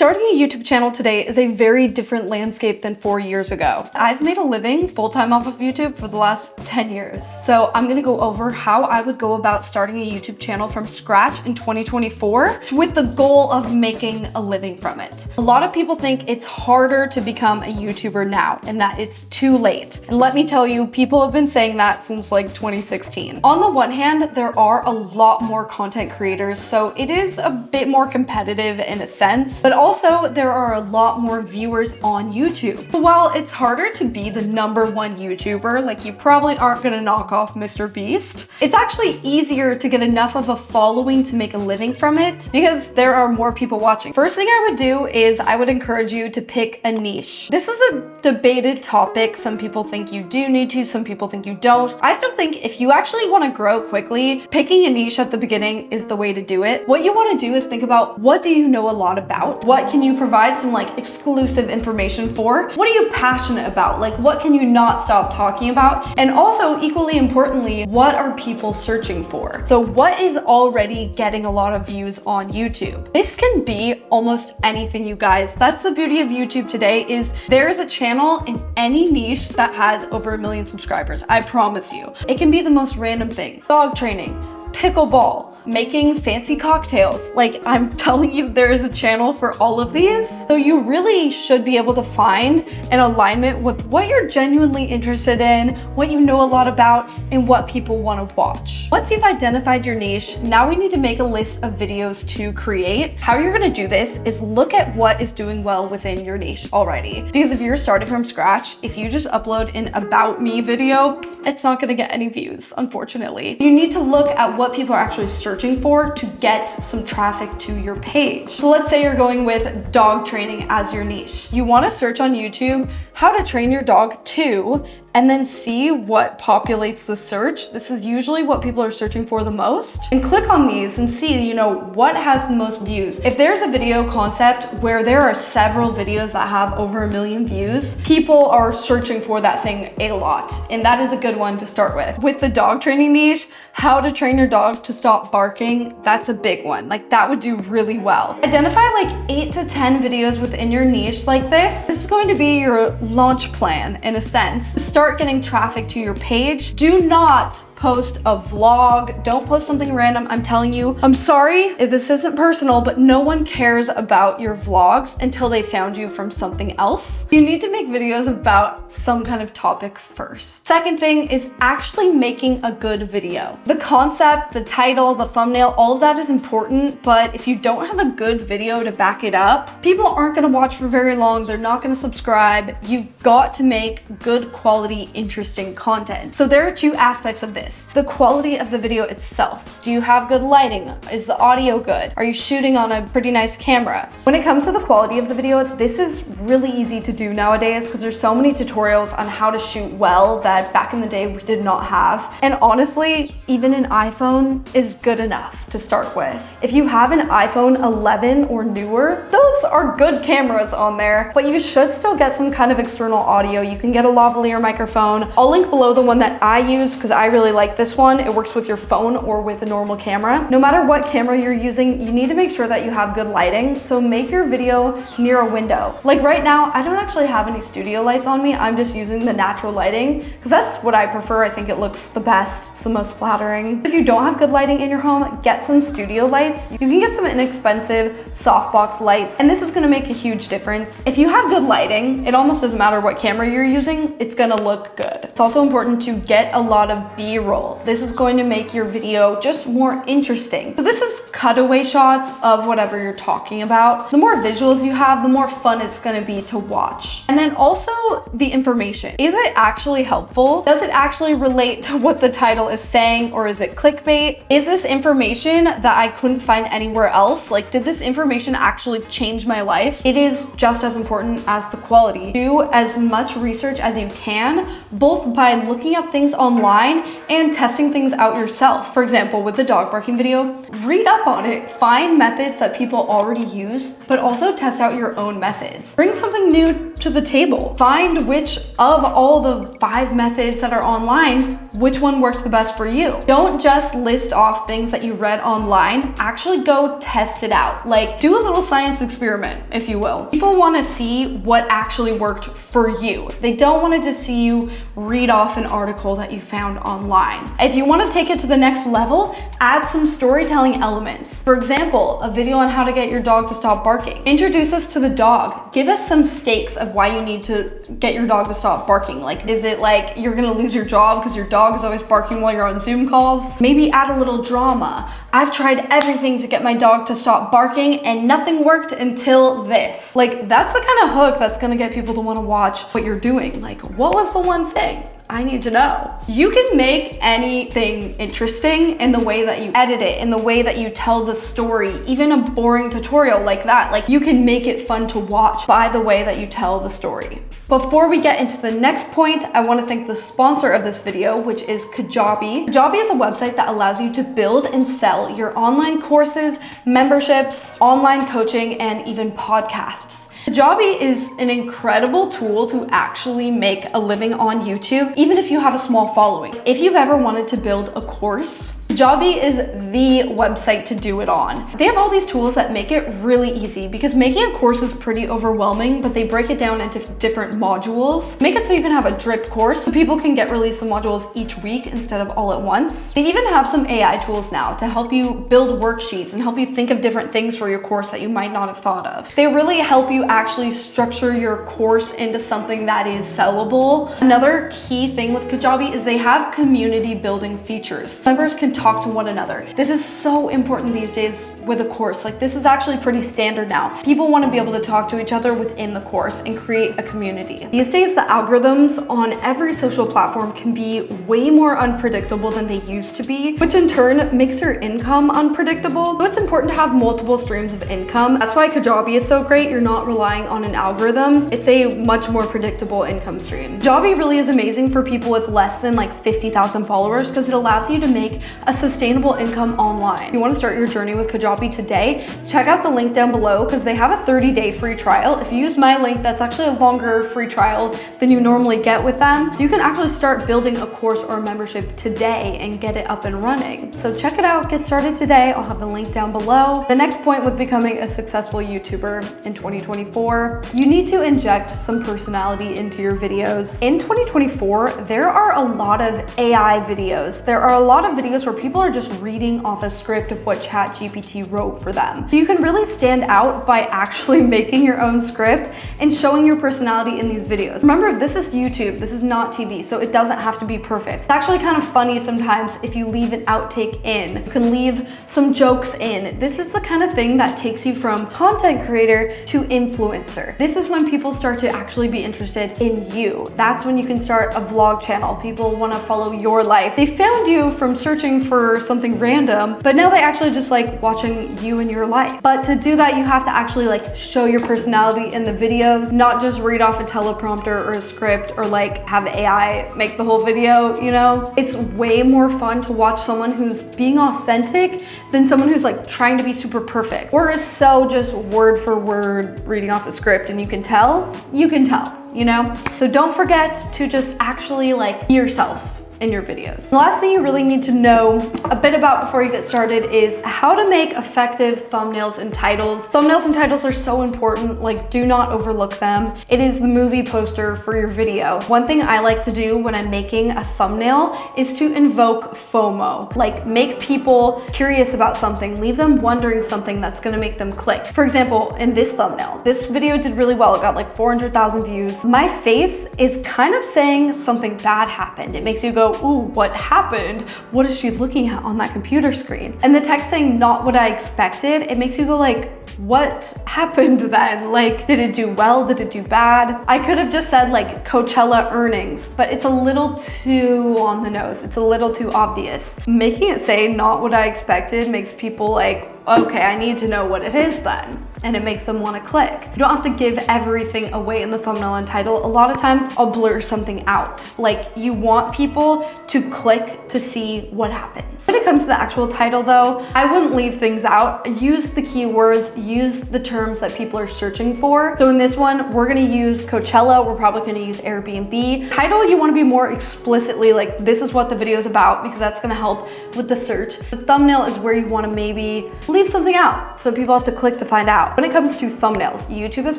Starting a YouTube channel today is a very different landscape than 4 years ago. I've made a living full-time off of YouTube for the last 10 years. So I'm gonna go over how I would go about starting a YouTube channel from scratch in 2024 with the goal of making a living from it. A lot of people think it's harder to become a YouTuber now and that it's too late. And let me tell you, people have been saying that since like 2016. On the one hand, there are a lot more content creators, so it is a bit more competitive in a sense, but also there are a lot more viewers on YouTube. But while it's harder to be the #1 YouTuber, like you probably aren't gonna knock off Mr. Beast, it's actually easier to get enough of a following to make a living from it because there are more people watching. First thing I would do is I would encourage you to pick a niche. This is a debated topic. Some people think you do need to, some people think you don't. I still think if you actually wanna grow quickly, picking a niche at the beginning is the way to do it. What you wanna do is think about, what do you know a lot about? What can you provide some like exclusive information for? What are you passionate about? Like what can you not stop talking about? And also equally importantly, what are people searching for? So what is already getting a lot of views on YouTube? This can be almost anything, you guys. That's the beauty of YouTube today, is there is a channel in any niche that has over 1 million subscribers. I promise you. It can be the most random things. Dog training, pickleball, making fancy cocktails. Like, I'm telling you, there is a channel for all of these. So you really should be able to find an alignment with what you're genuinely interested in, what you know a lot about, and what people want to watch. Once you've identified your niche, now we need to make a list of videos to create. How you're going to do this is look at what is doing well within your niche already. Because if you're starting from scratch, if you just upload an about me video, it's not going to get any views, unfortunately. You need to look at what people are actually searching for to get some traffic to your page. So let's say you're going with dog training as your niche. You want to search on YouTube how to train your dog to, and then see what populates the search. This is usually what people are searching for the most. And click on these and see, you know, what has the most views. If there's a video concept where there are several videos that have over 1 million views, people are searching for that thing a lot. And that is a good one to start with. With the dog training niche, how to train your dog to stop barking, that's a big one. Like that would do really well. Identify like 8 to 10 videos within your niche like this. This is going to be your launch plan in a sense. Start getting traffic to your page. Do not post a vlog. Don't post something random. I'm telling you, I'm sorry if this isn't personal, but no one cares about your vlogs until they found you from something else. You need to make videos about some kind of topic first. Second thing is actually making a good video. The concept, the title, the thumbnail, all of that is important, but if you don't have a good video to back it up, people aren't gonna watch for very long. They're not gonna subscribe. You've got to make good quality, interesting content. So there are two aspects of this. The quality of the video itself. Do you have good lighting? Is the audio good? Are you shooting on a pretty nice camera? When it comes to the quality of the video, this is really easy to do nowadays because there's so many tutorials on how to shoot well that back in the day we did not have. And honestly, even an iPhone is good enough to start with. If you have an iPhone 11 or newer, those are good cameras on there, but you should still get some kind of external audio. You can get a lavalier microphone. I'll link below the one that I use because I really like this one. It works with your phone or with a normal camera. No matter what camera you're using, you need to make sure that you have good lighting. So make your video near a window. Like right now, I don't actually have any studio lights on me. I'm just using the natural lighting because that's what I prefer. I think it looks the best. It's the most flattering. If you don't have good lighting in your home, get some studio lights. You can get some inexpensive softbox lights, and this is gonna make a huge difference. If you have good lighting, it almost doesn't matter what camera you're using, it's gonna look good. It's also important to get a lot of B-roll. This is going to make your video just more interesting. So this is cutaway shots of whatever you're talking about. The more visuals you have, the more fun it's going to be to watch. And then also the information. Is it actually helpful? Does it actually relate to what the title is saying, or is it clickbait? Is this information that I couldn't find anywhere else? Like, did this information actually change my life? It is just as important as the quality. Do as much research as you can, both both by looking up things online and testing things out yourself. For example, with the dog barking video, read up on it, find methods that people already use, but also test out your own methods. Bring something new to the table. Find which of all the 5 methods that are online, which one works the best for you. Don't just list off things that you read online, actually go test it out. Like, do a little science experiment, if you will. People want to see what actually worked for you. They don't want to just see you read off an article that you found online. If you want to take it to the next level, add some storytelling elements. For example, a video on how to get your dog to stop barking. Introduce us to the dog. Give us some stakes of why you need to get your dog to stop barking. Like, is it like you're gonna lose your job because your dog is always barking while you're on Zoom calls? Maybe add a little drama. I've tried everything to get my dog to stop barking and nothing worked until this. Like, that's the kind of hook that's gonna get people to want to watch what you're doing. Like, what was the one thing? I need to know. You can make anything interesting in the way that you edit it, in the way that you tell the story, even a boring tutorial like that. Like, you can make it fun to watch by the way that you tell the story. Before we get into the next point, I want to thank the sponsor of this video, which is Kajabi. Kajabi is a website that allows you to build and sell your online courses, memberships, online coaching, and even podcasts. Kajabi is an incredible tool to actually make a living on YouTube, even if you have a small following. If you've ever wanted to build a course, Kajabi is the website to do it on. They have all these tools that make it really easy, because making a course is pretty overwhelming, but they break it down into different modules. Make it so you can have a drip course so people can get released some modules each week instead of all at once. They even have some AI tools now to help you build worksheets and help you think of different things for your course that you might not have thought of. They really help you actually structure your course into something that is sellable. Another key thing with Kajabi is they have community building features. Members can talk to one another. This is so important these days with a course. Like, this is actually pretty standard now. People want to be able to talk to each other within the course and create a community. These days, the algorithms on every social platform can be way more unpredictable than they used to be, which in turn makes your income unpredictable. So it's important to have multiple streams of income. That's why Kajabi is so great. You're not relying on an algorithm. It's a much more predictable income stream. Kajabi really is amazing for people with less than like 50,000 followers because it allows you to make a sustainable income online. If you want to start your journey with Kajabi today, check out the link down below because they have a 30-day free trial. If you use my link, that's actually a longer free trial than you normally get with them. So you can actually start building a course or a membership today and get it up and running. So check it out, get started today. I'll have the link down below. The next point with becoming a successful YouTuber in 2024, you need to inject some personality into your videos. In 2024, there are a lot of AI videos. There are a lot of videos where people are just reading off a script of what ChatGPT wrote for them. So you can really stand out by actually making your own script and showing your personality in these videos. Remember, this is YouTube, this is not TV, so it doesn't have to be perfect. It's actually kind of funny sometimes if you leave an outtake in. You can leave some jokes in. This is the kind of thing that takes you from content creator to influencer. This is when people start to actually be interested in you. That's when you can start a vlog channel. People want to follow your life. They found you from searching for something random, but now they actually just like watching you and your life. But to do that, you have to actually like show your personality in the videos, not just read off a teleprompter or a script or like have AI make the whole video, you know? It's way more fun to watch someone who's being authentic than someone who's like trying to be super perfect or is so just word for word reading off the script, and you can tell, you know? So don't forget to just actually like be yourself in your videos. The last thing you really need to know a bit about before you get started is how to make effective thumbnails and titles. Thumbnails and titles are so important, like do not overlook them. It is the movie poster for your video. One thing I like to do when I'm making a thumbnail is to invoke FOMO, like make people curious about something, leave them wondering something that's gonna make them click. For example, in this thumbnail, this video did really well. It got like 400,000 views. My face is kind of saying something bad happened. It makes you go, ooh, what happened? What is she looking at on that computer screen? And the text saying not what I expected, it makes you go like, what happened then? Like, did it do well? Did it do bad? I could have just said like Coachella earnings, but it's a little too on the nose. It's a little too obvious. Making it say not what I expected makes people like, okay, I need to know what it is then. and it makes them want to click. You don't have to give everything away in the thumbnail and title. A lot of times I'll blur something out. Like, you want people to click to see what happens. When it comes to the actual title though, I wouldn't leave things out. Use the keywords, use the terms that people are searching for. So in this one, we're gonna use Coachella, we're probably gonna use Airbnb. Title, you wanna be more explicitly like, this is what the video is about, because that's gonna help with the search. The thumbnail is where you wanna maybe leave something out, so people have to click to find out. When it comes to thumbnails, YouTube has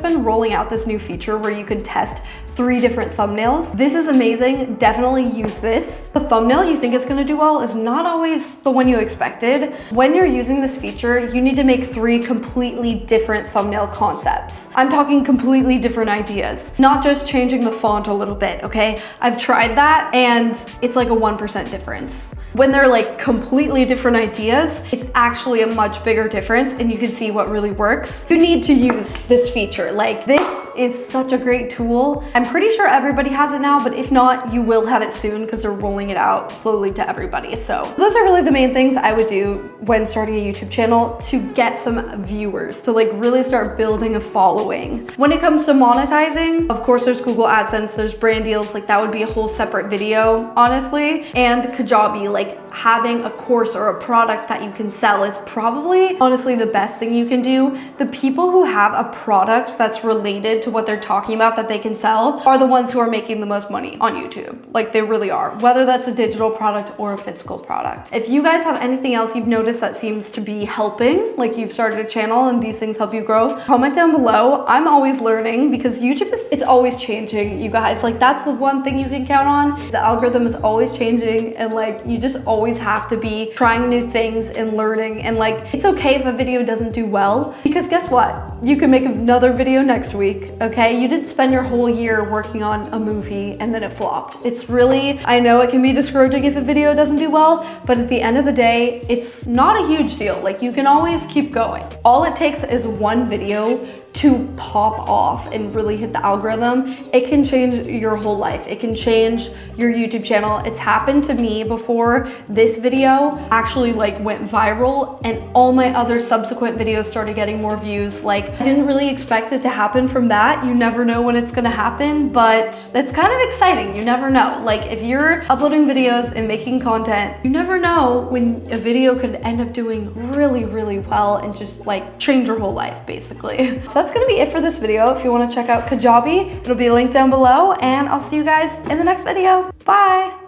been rolling out this new feature where you can test 3 different thumbnails. This is amazing, definitely use this. The thumbnail you think is gonna do well is not always the one you expected. When you're using this feature, you need to make 3 completely different thumbnail concepts. I'm talking completely different ideas, not just changing the font a little bit, okay? I've tried that and it's like a 1% difference. When they're like completely different ideas, it's actually a much bigger difference and you can see what really works. You need to use this feature. Like, this is such a great tool. I'm pretty sure everybody has it now, but if not, you will have it soon because they're rolling it out slowly to everybody. So those are really the main things I would do when starting a YouTube channel to get some viewers, to like really start building a following. When it comes to monetizing, of course, there's Google AdSense, there's brand deals, like that would be a whole separate video, honestly. And Kajabi, like having a course or a product that you can sell is probably honestly the best thing you can do. The people who have a product that's related to what they're talking about that they can sell are the ones who are making the most money on YouTube. Like, they really are, whether that's a digital product or a physical product. If you guys have anything else you've noticed that seems to be helping, like you've started a channel and these things help you grow, comment down below. I'm always learning because YouTube it's always changing, you guys. Like, that's the one thing you can count on. The algorithm is always changing, and like, you just always have to be trying new things and learning. And like, it's okay if a video doesn't do well, because guess what? You can make another video next week, okay? You didn't spend your whole year working on a movie and then it flopped. It's really, I know it can be discouraging if a video doesn't do well, but at the end of the day, it's not a huge deal. Like, you can always keep going. All it takes is one video to pop off and really hit the algorithm. It can change your whole life. It can change your YouTube channel. It's happened to me before. This video actually like went viral and all my other subsequent videos started getting more views. Like, I didn't really expect it to happen from that. You never know when it's gonna happen, but it's kind of exciting. You never know. Like, if you're uploading videos and making content, you never know when a video could end up doing really, really well and just like change your whole life, basically. So that's gonna be it for this video. If you wanna check out Kajabi, it'll be linked down below, and I'll see you guys in the next video. Bye.